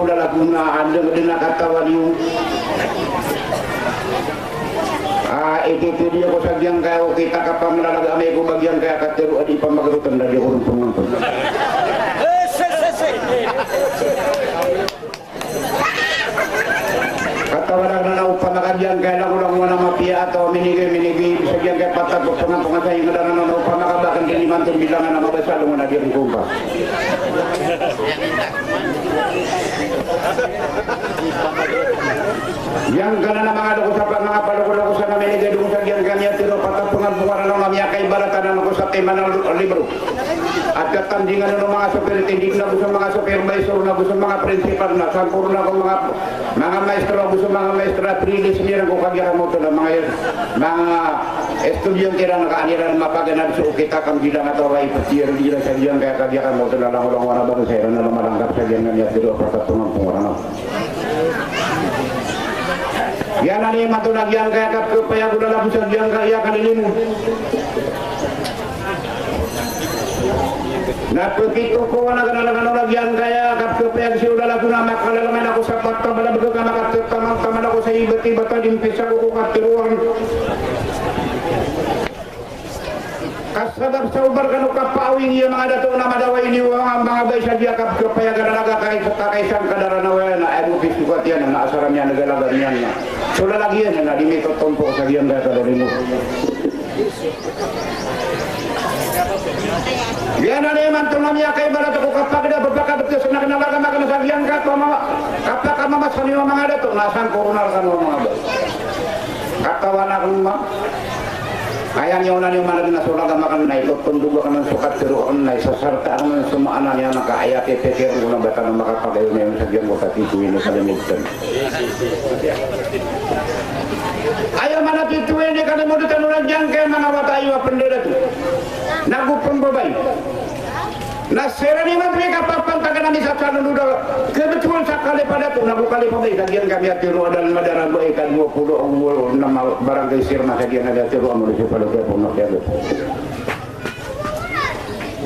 udah laguna ada ngedena kata waliu. Itu dia ko sagyang kayo kita kapag nalagami ko bagian kaya katero adi pamagarutan na di urong pumunta. Katawaran na naupa na kadyan kaya lang ulang mapia atau minigi sagyang kaya patag ko pangang sa inyo na naupa na kabakan kinimantin bilangan na mabasalo na di rin kumpa. Yang kana na mga loko sa mga paloko-loko sa namin ni Gedung sa diyan kanya tiro patapungan bungaran ng mga kaibalatan ng ko sa tema ng libro. At katandingan ng mga superintendent na gusto mga supervisor na gusto mga principal na sampuro na ko mga maestro gusto mga maestra trilis niya ko kagya mo to ng mga estudyante na nakaaniran mapaganap sa kita kang bilang at away patiyo dira sa diyan kaya kagya mo to na lang ulang wana ba sa na malangkap sa diyan kanya tiro patapungan bungaran. Yan ani matulag yang kaya kapaya gula labu sa yang kaya kanilimu. Na begitu ko na ganalagan yang kaya kapaya si udala kuna makalalaman ako sa patta bala begitu ka makatama ako sa ibat-ibat din pisa ko katiruan. Kasadar sa ubar kanu kapawing iya mga dato na madawa ini ang mga bay sa dia kapaya ganalaga kay sa kaisan kadarana na ay mo biskuat yan na asaran niya nagalagan niya na. So lalagi yan na dimito tompo sa diyan kaya kadali mo. Yan na naman tunam niya kay balat ko kapag da babaka betul sa nagalaga makan sa diyan ka kapag ka mamasan yung mga dato nasan koronal kanu mga bay. Katawan akong ayang yung nani mana na sulaga makan na ito tunduga ka ng sukat tiruon na isasarta ang sumaan niya nakaaya kipikir ko ng bata na makapagayon na yung sagyang ko katituin na sa limigtan. Ayaw mana tituin ni kalimutan ulang dyan kaya mga watayo apendera tu nagupang babay nasira ni matri kapapan taga nami sa salon udah kebetulan sakali pada tu nagukali pabay sagyang kami at tiruan dan madaran ba ikan 26 barangay sirna sagyang ada tiruan municipal kaya po nakialit.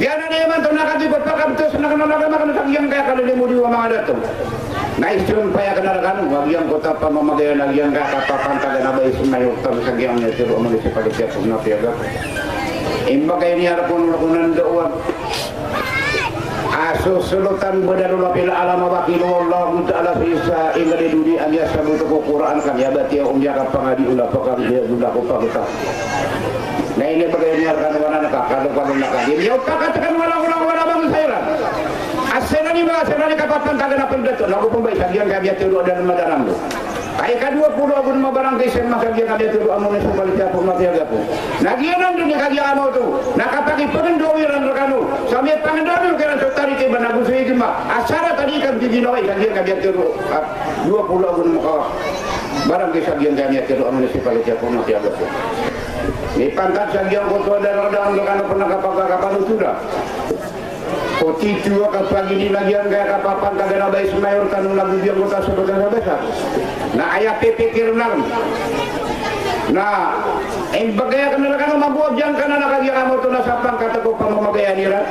Yan na naman ito nakatipot pa kapito sa nakanalaga sagyang kaya kalilimundi wa mga dato. Naisyon pa ya kanarakan wagyang kota pa mamagayan nagyang kakapapan taga nabay sumayuktan sagyang tiruan municipal kaya po nakialit. Imba kayo niya pun lakunan doon. Asusulutan badalul fil alam wakilu wallahu ta'ala bisa ingadi dudi an yasabutu Quran kan ya bati ya kapangadi ulah pakar dia ulah pakata. Nah ini bagaimana kan wana kalau nakagim ya pakatakan wala bang saya. Asenani ba asenani kapapan tagana pendato lagu pembay sagian gabiat tiru dan madaram. Ay ka-20 agun mabarangay sa masagyan kami ito ang mga subalita po matiyaga po. Nagyanan doon yung kagyan mo ito. Nakapagipagandawin ang rakano. Sa may pangandawin kaya sa tari kayo ba nagusto ito ba? Asara tadi kan giginawa kagyan kami ito. 20 agun barangay sagyan kami ito ang mga subalita po matiyaga po. May pangkat sagyan ko ito dan ang rakano po nakapagkakapano sudah. Koti tua kapag ini lagian kaya kapapan kagak nabay semayor tanong lagu dia kota sebetulnya besar. Nah ayah pikir nang. Nah, bagaya kanalakan mabuab jang kana nakagya kamo to nasapang kata ko pamamagaya nila.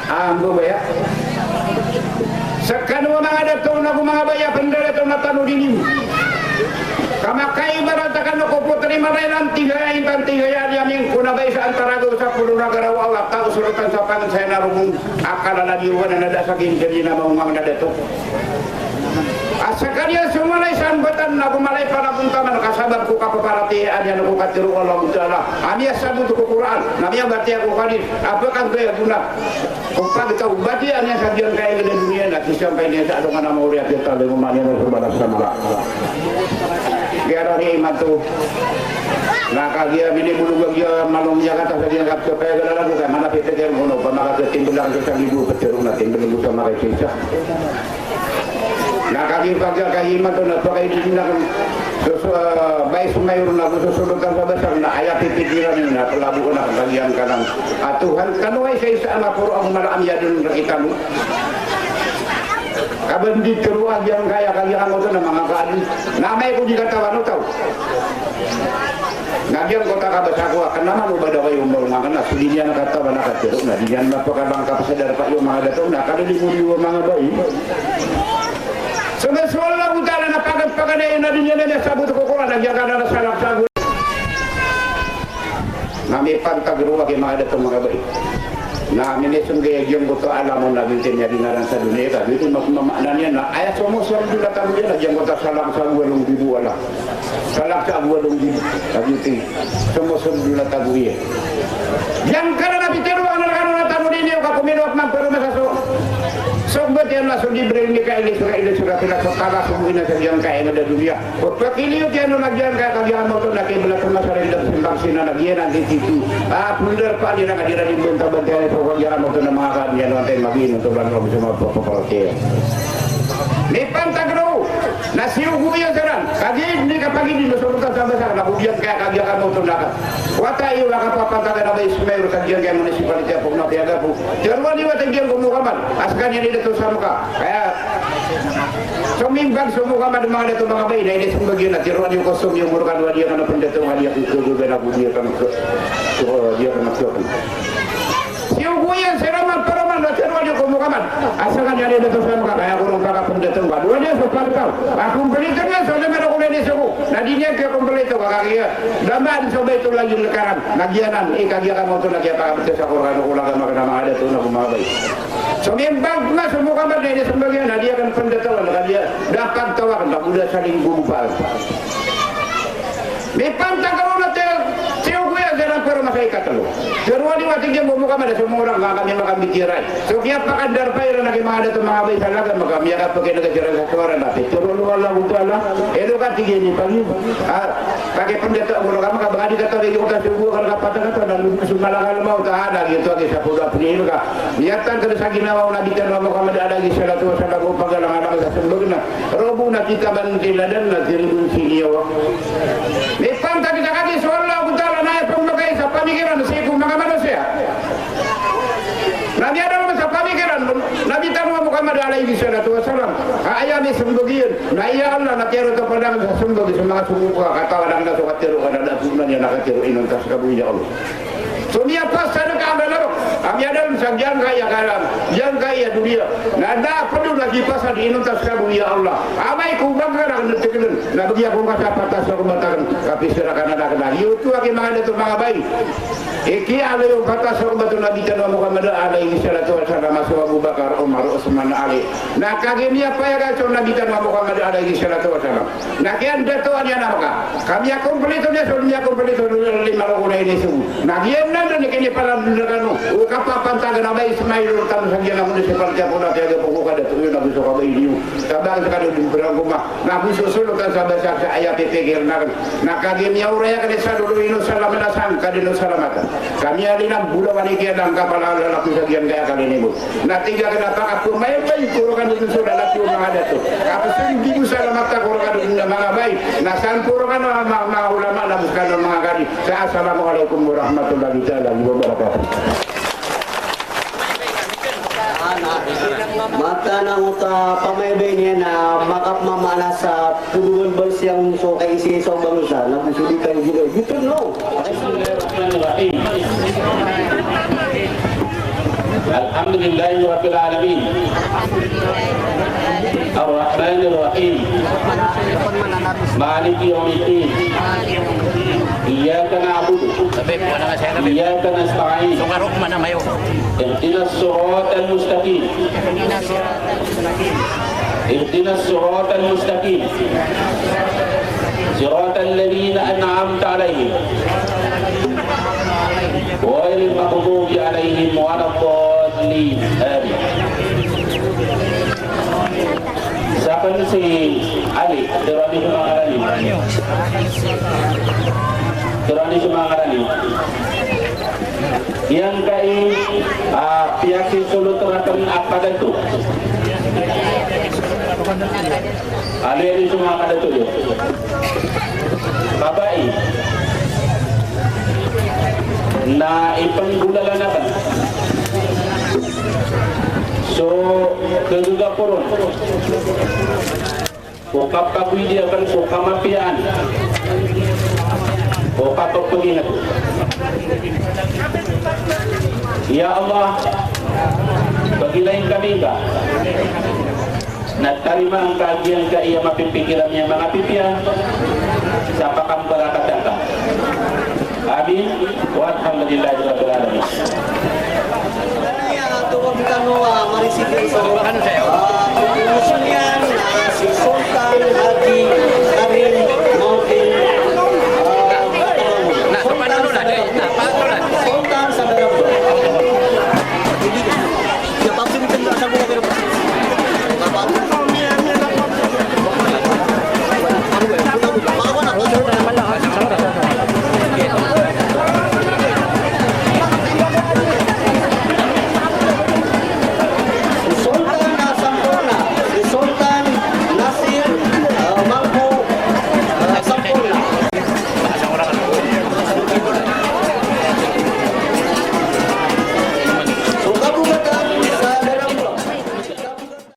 Ambo ba ya? Sakano mga dato na mga baya pendere to natano dinim. Kamakai baratakan ko po terima renan tigayin tantigayan yang kunabay sa antarago sa pulo na garawa at tao surutan sa pangan saya narumong akala na diwan na nadasakin jadi na maumang na dato. Asakanya sumalay sa ambatan na bumalay para puntaman kasabar ko kapaparati adya na ko katiru Allah Ta'ala amiya sabut ko Quran namiya bati ako kanit apakang kaya guna kung pagitaw bati anya sabihan kaya ganda dunia na sampai niya sa adungan na mauri at ito lumani na subalas sa mga kaya rin iman to nakagya binibulugag yung malumya kata sa diyan kapso kaya gala lagu kaya manapit na kayo muna pa makatimbul lang sa libu katiru na timbul sa makasisa nakakipagya kahiman to na pakay din na bay sumayor na susulotan sa basar na ayat pipikiran na palabu ko na kagyan ka ng Tuhan kanuay sa isa na puro ang maram yadun nakita mo kabandi teruag yang kaya kagyan mo to na mga kaadis namay ko di katawan no tau ngabiang kota kabasa ko akan naman ubada kayo umbang na sulinya na katawan na katero na diyan mapakabangkap sa darpa yung mga dato na kalilimuliwa mga bayi kana ina dunia na sabut ko ko na jaga na salak sabu nami pantagro wa ke mga dato mga bay na minisong gaya yung buto alam mo na bintin niya dinaran sa dunia ka dito makmamaanan niya na ayat mo sa dula tayo niya yung buto salak sa 8,000 wala salak sa 8,000 sabi sumusod dula tayo niya yang karena pitero ang nakano tayo ninyo kakuminot ng pero masaso sobat yang langsung diberi nikah ini sudah tidak setara semua sa yang kaya ada dunia. Waktu kiliut yang nagyan kaya kagyan mo to nakibla sa masarin ng simbang sina nagyan di situ. Bundar pa din ang kadira din benta benta so kagyan mo to na mga kanyan natin magin to lang mo sa mga papapalate. Ni pantagro na siuguyan saran kagid ni kapag hindi so ta sa basar na buyan kaya kagyan mo to naka. Wata iyo nakapapantagan na ba Ismail kagyan kaya municipality po na piaga po. Jarwan ni watagyan ko mukaman askan yan dito sa muka kaya sumimbang sumuka mga dito mga bay na ini sumbagyan at tiruan yung kostum yung murukan wadiya ka na pundatong wadiya kung kudugan na budiya ka na kyokan siuguyan siraman paraman na tiruan yung kumukaman asakan yan dito sa muka kaya kurang kaka pundatong wadiya sa pagkaw kumpulito nga so naman ako na nisuko na di niya kaya kumpulito kakakaya daman so ba ito lang yung lakaran nagyanan ikagyakan mo ito nagyapakapit sa kurang kulang ka mga dito na kumabay so mimbang nga sumuka man na sebagian dia akan pendatawan dia dapat tawar tak mudah saling gumpal mipantang kalau nanti siu gue jangan perlu masai kata lo terus di waktu dia muka mana semua orang nggak kami makan bikirai so dia pakai darpai dan lagi ada tu mengabai salah kan maka dia akan pakai negara jalan satu orang nanti terus lu Allah utala itu kan tiga ini pagi pakai pendeta orang kami kan bagi kata lagi kita siu gue kalau kata dan lu semalam kalau mau tak ada gitu lagi siapa dah punya itu kan niatan terus lagi nawa nabi dan Muhammad ada lagi salatu wasallam pagalang-alang sebelumnya robu nak kita bantilan dan nanti ribun siliau Ipang tadi kita kaki soal Allah utala naik pembagai sa pamikiran sa ikong mga manusia. Nabi ada sa pamikiran Nabi Tanwa Muhammad alaihi salatu wasallam ayami sembagian na iya Allah nakiro to padang sa sumbagi sa mga sumuko katawan na so katiro kada datunan ya nakatiro inon tas kabuya Allah. So dia pas sana ka dalam kami ada sanjang kaya kalam yang kaya dunia nada perlu lagi pasal di inon tas kabuya Allah amai ku bangga na tegelen na bagi aku masa patas ko matakan tapi sirakan ada kenal itu lagi mga dito mga bay iki ala yung patas ko betul Nabi Muhammad alaihi salatu wasallam Abu Bakar Umar Utsman Ali na kagimia pa ya so Nabi Muhammad alaihi salatu wasallam na kian dato anya namaka kami kompleto nya so nya kompleto lima laguna ini semua na kian dan kini para bendekanu kapapan taga na Ismail tam sanjang na municipal dia pun ada pokok ada tu na biso ka ini tabang sekali di beranguma na biso solo kan sa basa sa ayat PPG na kagimia uraya kan sa dulu ino salam na sang kadino salamatan kami alina bulan wanita dan kapal ala lapis bagian kaya kali ini bu na tiga kenapa aku main baik kurokan itu sudah laki orang ada tu apa sendiri bu salamata kurokan itu mga baik na san kurokan mga ulama na bukan mga kali assalamualaikum warahmatullahi wabarakatuh. Mata ng pamaybay niya na makap mamana sa turuan ba siyang so kay isi-isaw bangsa na susulikan gila. Dito no. Alhamdulillahi Rabbil Alamin Ar-Rahmanir Rahim Maliki Yawmiddin Iyyaka na'budu Iyyaka nasta'in Ihdinas siratal mustaqim Ihdinas siratal mustaqim Siratal ladzina an'amta 'alaihim ghairil maghdubi 'alaihim waladdallin. Amin. Siapa si Ali? Terani Sumangarani. Terani Sumangarani. Yang kai pihak Solo terakan apa itu? Ali ini semua ada tu. Babai. Na ipanggulalan natin. So, keduga poron. O kapkakuy dia kan so kamapian. O kapagpagingat. Ya Allah, bagilain kami ka. tarima ang kagian ka iya mapipikiran niya mga pipya sa pakambarakataka. Amin. Walhamdulillahirabbil alamin. Tuwag ka no, marisipin sa